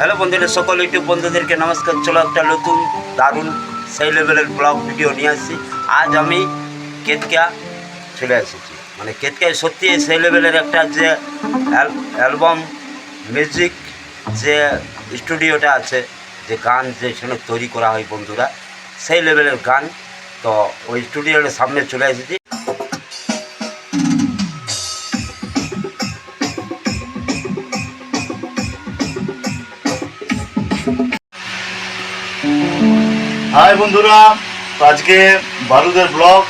Hello বন্ধুরা, সকল YouTube বন্ধুদেরকে নমস্কার। চলো একটা নতুন দারুণ সেই লেভেলের ব্লগ ভিডিও নিয়ে আসছি। আজ আমি কেতকিয়া চলে এসেছি, মানে কেতকিয়ায় সত্যি সেই লেভেলের একটা যে অ্যালবাম মিউজিক যে স্টুডিওটা আছে, যে গান যেখানে তৈরি করা হয় বন্ধুরা, সেই লেভেলের গান। তো ওই স্টুডিওর সামনে চলে এসেছি। হাই বন্ধুরা, তো আজকে বারুদের ব্লগ।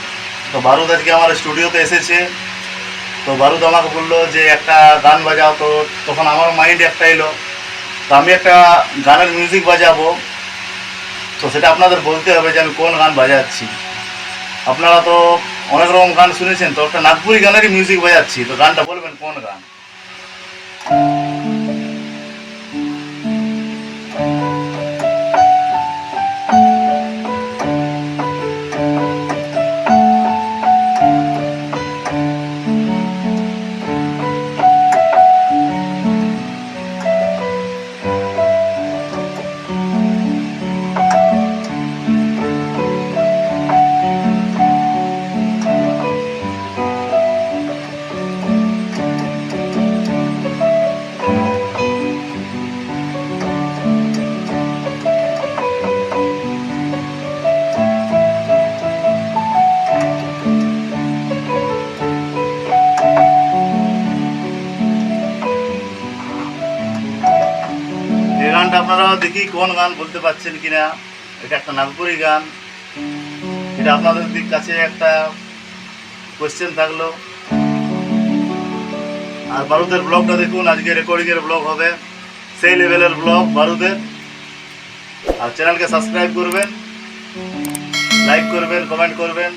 তো বারুদ আজকে আমার স্টুডিওতে এসেছে। তো বারুদ আমাকে বললো যে একটা গান বাজাও। তো তখন আমার মাইন্ডে একটা এলো, তো আমি একটা গানের মিউজিক বাজাবো। তো সেটা আপনাদের বলতে হবে যে আমি কোন গান বাজাচ্ছি। আপনারা তো অনেক রকম গান শুনেছেন, তো একটা নাগপুরি গানেরই মিউজিক বাজাচ্ছি। তো গানটা বলবেন কোন গান। এই গানটা আপনারা দেখি কোন গান বলতে পারছেন কিনা। এটা একটা নাগপুরি গান। এটা আপনাদের কাছে একটা কোয়েশ্চেন থাকলো। আর বারুদের ব্লগটা দেখুন, আজকে রেকর্ডিংয়ের ব্লগ হবে, সেই লেভেলের ব্লগ বারুদের। আর চ্যানেলকে সাবস্ক্রাইব করবেন, লাইক করবেন, কমেন্ট করবেন।